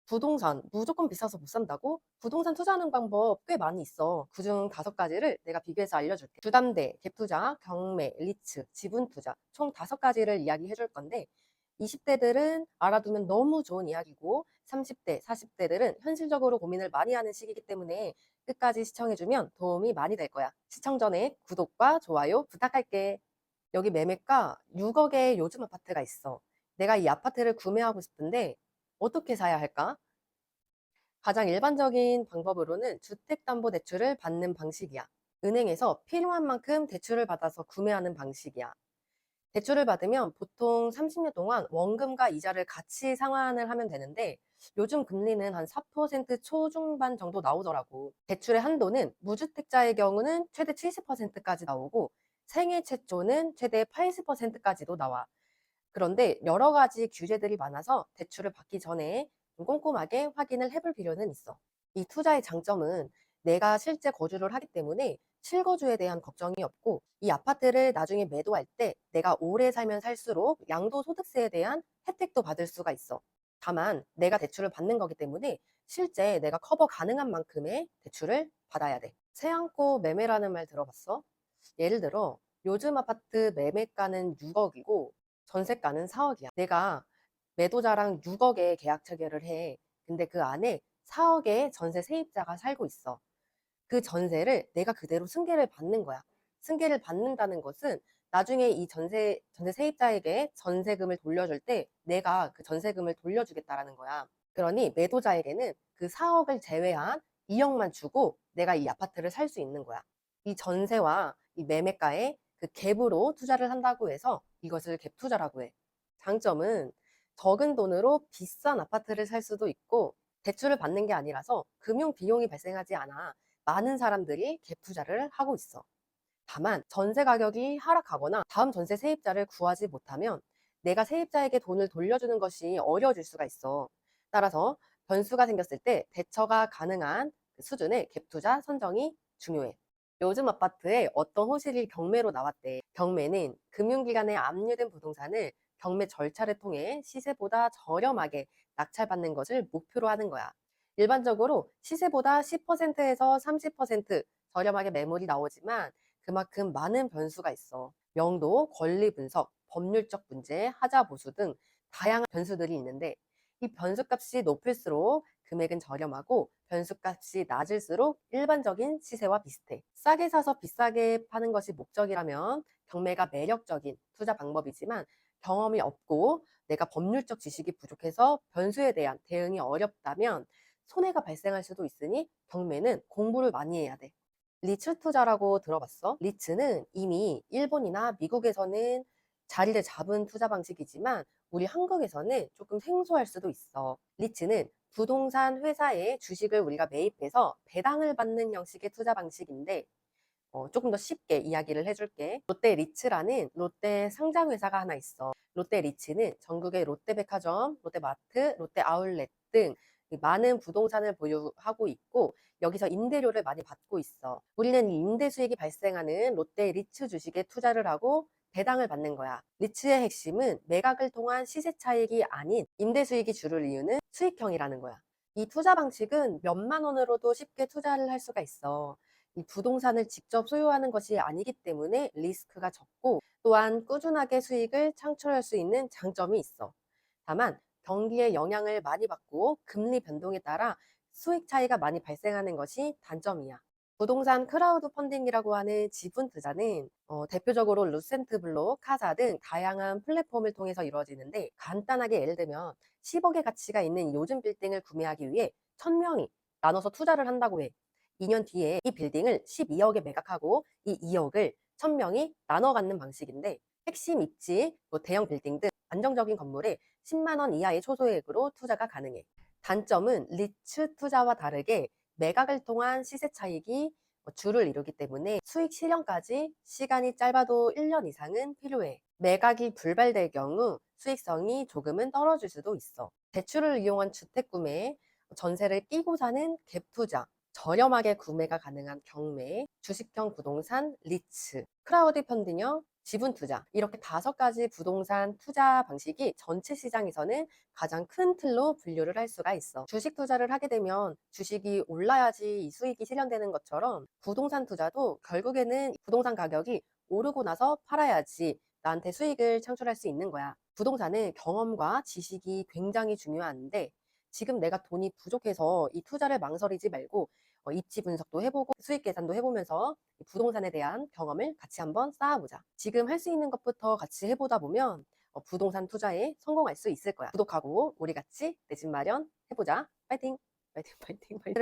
부동산 무조건 비싸서 못 산다고? 부동산 투자하는 방법 꽤 많이 있어. 그중 5가지를 내가 비교해서 알려줄게. 주담대, 갭투자, 경매, 리츠, 지분투자 총 5가지를 이야기해 줄 건데 20대들은 알아두면 너무 좋은 이야기고 30대, 40대들은 현실적으로 고민을 많이 하는 시기이기 때문에 끝까지 시청해주면 도움이 많이 될 거야. 시청 전에 구독과 좋아요 부탁할게. 여기 매매가 6억의 요즘 아파트가 있어. 내가 이 아파트를 구매하고 싶은데 어떻게 사야 할까? 가장 일반적인 방법으로는 주택담보대출을 받는 방식이야. 은행에서 필요한 만큼 대출을 받아서 구매하는 방식이야. 대출을 받으면 보통 30년 동안 원금과 이자를 같이 상환을 하면 되는데 요즘 금리는 한 4% 초중반 정도 나오더라고. 대출의 한도는 무주택자의 경우는 최대 70%까지 나오고 생애 최초는 최대 80%까지도 나와. 그런데 여러 가지 규제들이 많아서 대출을 받기 전에 좀 꼼꼼하게 확인을 해볼 필요는 있어. 이 투자의 장점은 내가 실제 거주를 하기 때문에 실거주에 대한 걱정이 없고 이 아파트를 나중에 매도할 때 내가 오래 살면 살수록 양도소득세에 대한 혜택도 받을 수가 있어. 다만 내가 대출을 받는 거기 때문에 실제 내가 커버 가능한 만큼의 대출을 받아야 돼. 세안고 매매라는 말 들어봤어? 예를 들어 요즘 아파트 매매가는 6억이고 전세가는 4억이야. 내가 매도자랑 6억에 계약 체결을 해. 근데 그 안에 4억의 전세 세입자가 살고 있어. 그 전세를 내가 그대로 승계를 받는 거야. 승계를 받는다는 것은 나중에 이 전세 세입자에게 전세금을 돌려줄 때 내가 그 전세금을 돌려주겠다라는 거야. 그러니 매도자에게는 그 4억을 제외한 2억만 주고 내가 이 아파트를 살 수 있는 거야. 이 전세와 이 매매가의 그 갭으로 투자를 한다고 해서 이것을 갭 투자라고 해. 장점은 적은 돈으로 비싼 아파트를 살 수도 있고 대출을 받는 게 아니라서 금융 비용이 발생하지 않아 많은 사람들이 갭 투자를 하고 있어. 다만 전세 가격이 하락하거나 다음 전세 세입자를 구하지 못하면 내가 세입자에게 돈을 돌려주는 것이 어려워질 수가 있어. 따라서 변수가 생겼을 때 대처가 가능한 그 수준의 갭 투자 선정이 중요해. 요즘 아파트에 어떤 호실이 경매로 나왔대. 경매는 금융기관에 압류된 부동산을 경매 절차를 통해 시세보다 저렴하게 낙찰받는 것을 목표로 하는 거야. 일반적으로 시세보다 10%에서 30% 저렴하게 매물이 나오지만 그만큼 많은 변수가 있어. 명도, 권리 분석, 법률적 문제, 하자 보수 등 다양한 변수들이 있는데 이 변수값이 높을수록 금액은 저렴하고 변수값이 낮을수록 일반적인 시세와 비슷해. 싸게 사서 비싸게 파는 것이 목적이라면 경매가 매력적인 투자 방법이지만 경험이 없고 내가 법률적 지식이 부족해서 변수에 대한 대응이 어렵다면 손해가 발생할 수도 있으니 경매는 공부를 많이 해야 돼. 리츠 투자라고 들어봤어? 리츠는 이미 일본이나 미국에서는 자리를 잡은 투자 방식이지만 우리 한국에서는 조금 생소할 수도 있어. 리츠는 부동산 회사의 주식을 우리가 매입해서 배당을 받는 형식의 투자 방식인데 조금 더 쉽게 이야기를 해줄게. 롯데 리츠라는 롯데 상장 회사가 하나 있어. 롯데 리츠는 전국의 롯데백화점, 롯데마트, 롯데 아울렛 등 많은 부동산을 보유하고 있고 여기서 임대료를 많이 받고 있어. 우리는 이 임대 수익이 발생하는 롯데 리츠 주식에 투자를 하고 배당을 받는 거야. 리츠의 핵심은 매각을 통한 시세 차익이 아닌 임대 수익이 주를 이유는 수익형이라는 거야. 이 투자 방식은 몇만 원으로도 쉽게 투자를 할 수가 있어. 이 부동산을 직접 소유하는 것이 아니기 때문에 리스크가 적고 또한 꾸준하게 수익을 창출할 수 있는 장점이 있어. 다만 경기에 영향을 많이 받고 금리 변동에 따라 수익 차이가 많이 발생하는 것이 단점이야. 부동산 크라우드 펀딩이라고 하는 지분 투자는 대표적으로 루센트블록, 카자 등 다양한 플랫폼을 통해서 이루어지는데 간단하게 예를 들면 10억의 가치가 있는 요즘 빌딩을 구매하기 위해 1000명이 나눠서 투자를 한다고 해. 2년 뒤에 이 빌딩을 12억에 매각하고 이 2억을 1000명이 나눠 갖는 방식인데 핵심 입지, 뭐 대형 빌딩 등 안정적인 건물에 10만 원 이하의 초소액으로 투자가 가능해. 단점은 리츠 투자와 다르게 매각을 통한 시세 차익이 주를 이루기 때문에 수익 실현까지 시간이 짧아도 1년 이상은 필요해. 매각이 불발될 경우 수익성이 조금은 떨어질 수도 있어. 대출을 이용한 주택 구매, 전세를 끼고 사는 갭 투자, 저렴하게 구매가 가능한 경매, 주식형 부동산, 리츠, 크라우드 펀딩형 지분 투자. 이렇게 5가지 부동산 투자 방식이 전체 시장에서는 가장 큰 틀로 분류를 할 수가 있어. 주식 투자를 하게 되면 주식이 올라야지 이 수익이 실현되는 것처럼 부동산 투자도 결국에는 부동산 가격이 오르고 나서 팔아야지 나한테 수익을 창출할 수 있는 거야. 부동산은 경험과 지식이 굉장히 중요한데 지금 내가 돈이 부족해서 이 투자를 망설이지 말고 입지 분석도 해보고 수익 계산도 해보면서 이 부동산에 대한 경험을 같이 한번 쌓아보자. 지금 할 수 있는 것부터 같이 해보다 보면 부동산 투자에 성공할 수 있을 거야. 구독하고 우리 같이 내 집 마련 해보자. 파이팅! 파이팅, 파이팅, 파이팅.